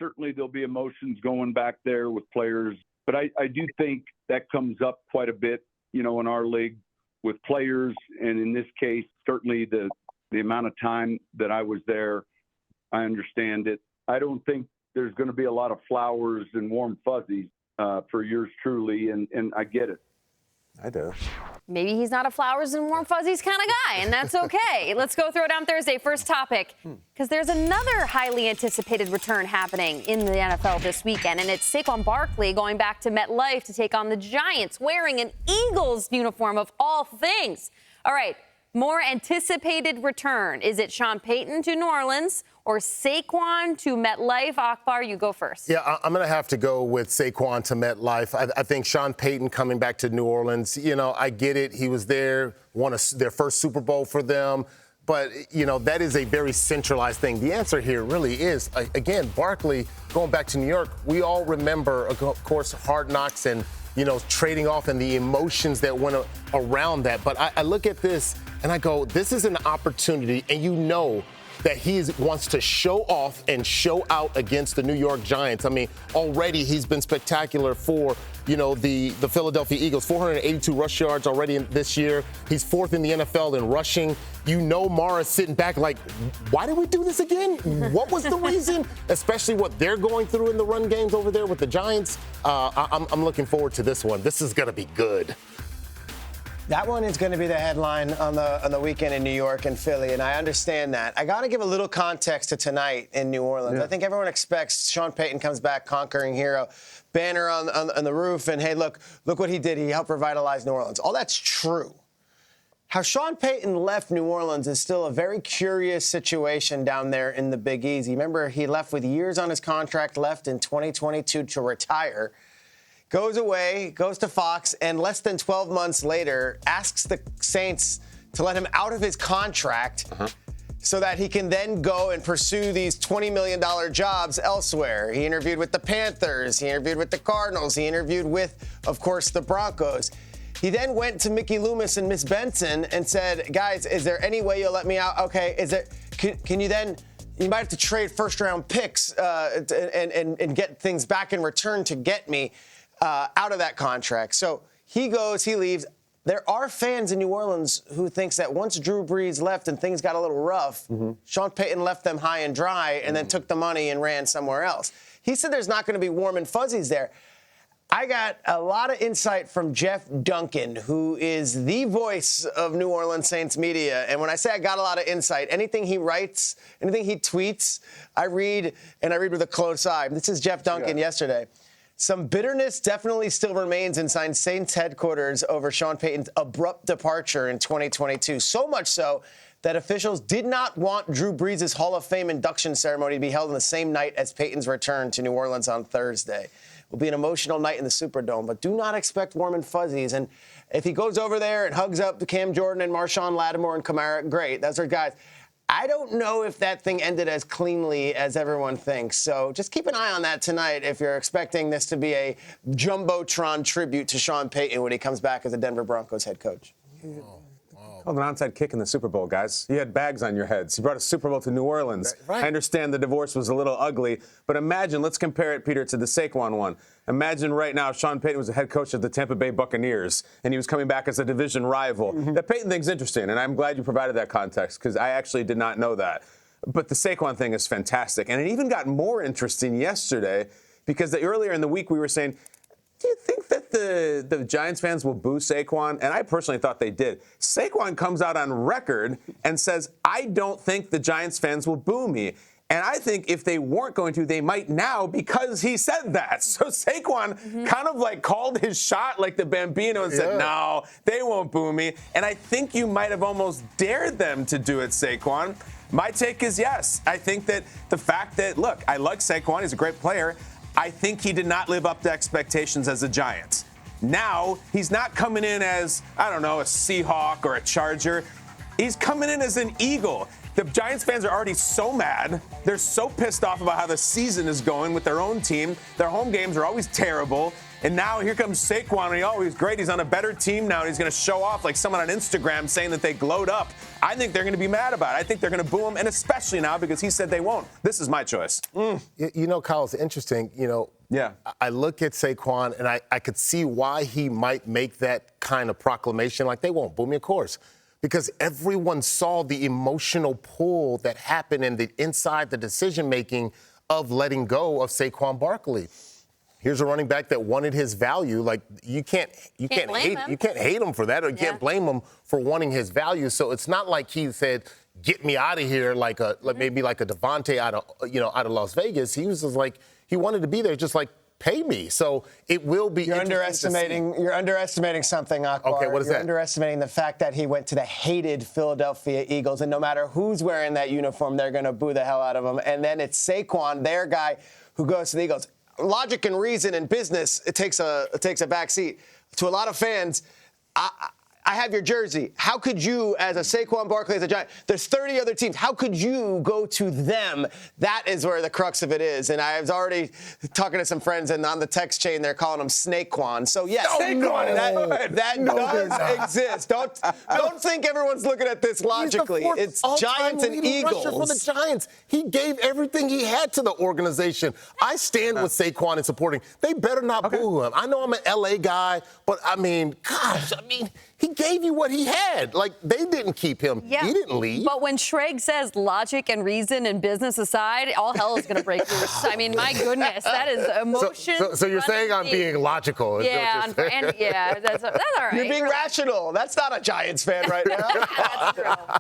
certainly there'll be emotions going back there with players. But I do think that comes up quite a bit, in our league with players. And in this case, certainly the amount of time that I was there, I understand it. I don't think there's going to be a lot of flowers and warm fuzzies for yours truly, and I get it. I do. Maybe he's not a flowers and warm fuzzies kind of guy, and that's okay. Let's go throw down Thursday. First topic, because there's another highly anticipated return happening in the NFL this weekend, and it's Saquon Barkley going back to MetLife to take on the Giants, wearing an Eagles uniform of all things. All right, more anticipated return. Is it Sean Payton to New Orleans or Saquon to MetLife? Akbar, you go first. Yeah, I'm going to have to go with Saquon to MetLife. I think Sean Payton coming back to New Orleans, I get it. He was there, won their first Super Bowl for them. But, that is a very centralized thing. The answer here really is, again, Barkley going back to New York. We all remember, of course, Hard Knocks and, trading off and the emotions that went around that. But I look at this and I go, this is an opportunity, and that he wants to show off and show out against the New York Giants. I mean, already he's been spectacular for, the Philadelphia Eagles. 482 rush yards already this year. He's fourth in the NFL in rushing. Mara's sitting back like, why did we do this again? What was the reason? Especially what they're going through in the run games over there with the Giants. I'm looking forward to this one. This is going to be good. That one is going to be the headline on the weekend in New York and Philly, and I understand that. I got to give a little context to tonight in New Orleans. Yeah. I think everyone expects Sean Payton comes back, conquering hero, banner on the roof, and hey, look what he did. He helped revitalize New Orleans. All that's true. How Sean Payton left New Orleans is still a very curious situation down there in the Big Easy. Remember, he left with years on his contract, left in 2022 to retire. Goes away, goes to Fox, and less than 12 months later asks the Saints to let him out of his contract so that he can then go and pursue these $20 million jobs elsewhere. He interviewed with the Panthers. He interviewed with the Cardinals. He interviewed with, of course, the Broncos. He then went to Mickey Loomis and Miss Benson and said, guys, is there any way you'll let me out? Okay, can you then... You might have to trade first-round picks and get things back in return to get me out of that contract. So he goes, he leaves. There are fans in New Orleans who thinks that once Drew Brees left and things got a little rough, Sean Payton left them high and dry and then took the money and ran somewhere else. He said there's not going to be warm and fuzzies there. I got a lot of insight from Jeff Duncan, who is the voice of New Orleans Saints media. And when I say I got a lot of insight, anything he writes, anything he tweets, I read, and I read with a close eye. This is Jeff Duncan yesterday. Some bitterness definitely still remains inside Saints headquarters over Sean Payton's abrupt departure in 2022. So much so that officials did not want Drew Brees' Hall of Fame induction ceremony to be held on the same night as Payton's return to New Orleans on Thursday. It will be an emotional night in the Superdome, but do not expect warm and fuzzies. And if he goes over there and hugs up Cam Jordan and Marshawn Lattimore and Kamara, great. Those are guys. I don't know if that thing ended as cleanly as everyone thinks. So just keep an eye on that tonight if you're expecting this to be a Jumbotron tribute to Sean Payton when he comes back as the Denver Broncos head coach. Called an onside kick in the Super Bowl, guys. You had bags on your heads. You brought a Super Bowl to New Orleans. Right. I understand the divorce was a little ugly, but imagine, let's compare it, Peter, to the Saquon one. Imagine right now Sean Payton was the head coach of the Tampa Bay Buccaneers, and he was coming back as a division rival. That Payton thing's interesting, and I'm glad you provided that context, because I actually did not know that. But the Saquon thing is fantastic, and it even got more interesting yesterday, because earlier in the week we were saying, do you think that the Giants fans will boo Saquon? And I personally thought they did. Saquon comes out on record and says, I don't think the Giants fans will boo me. And I think if they weren't going to, they might now, because he said that. So Saquon kind of like called his shot like the Bambino and said, no, they won't boo me. And I think you might have almost dared them to do it, Saquon. My take is yes. I think that the fact that, look, I like Saquon. He's a great player. I think he did not live up to expectations as a Giant. Now, he's not coming in as, I don't know, a Seahawk or a Charger. He's coming in as an Eagle. The Giants fans are already so mad. They're so pissed off about how the season is going with their own team. Their home games are always terrible. And now here comes Saquon. And he's great. He's on a better team now. And he's going to show off like someone on Instagram saying that they glowed up. I think they're going to be mad about it. I think they're going to boo him, and especially now because he said they won't. This is my choice. You know, Kyle, it's interesting. Yeah. I look at Saquon, and I could see why he might make that kind of proclamation. Like, they won't boo me, of course. Because everyone saw the emotional pull that happened inside the decision-making of letting go of Saquon Barkley. Here's a running back that wanted his value. Like, you can't hate him for that, or you can't blame him for wanting his value. So it's not like he said, "Get me out of here," like maybe like a Devontae out of Las Vegas. He was just like, he wanted to be there, just like, pay me. So it will be. You're underestimating something, Akbar. Okay, what is that? You're underestimating the fact that he went to the hated Philadelphia Eagles, and no matter who's wearing that uniform, they're going to boo the hell out of him. And then it's Saquon, their guy, who goes to the Eagles. Logic and reason in business, it takes a back seat. To a lot of fans, I have your jersey. How could you, as a Saquon Barkley, as a Giant, there's 30 other teams. How could you go to them? That is where the crux of it is. And I was already talking to some friends, and on the text chain, they're calling him Snakequan. So, yes, that does exist. Don't think everyone's looking at this logically. It's Giants and Eagles. For the Giants. He gave everything he had to the organization. I stand with Saquon in supporting. They better not boo him. I know I'm an L.A. guy, but, he gave you what he had. Like, they didn't keep him. Yeah. He didn't leave. But when Schrag says logic and reason and business aside, all hell is going to break loose. I mean, my goodness, that is emotion. So you're saying I'm being logical. Yeah, that's all right. You're being rational. That's not a Giants fan right now. That's true.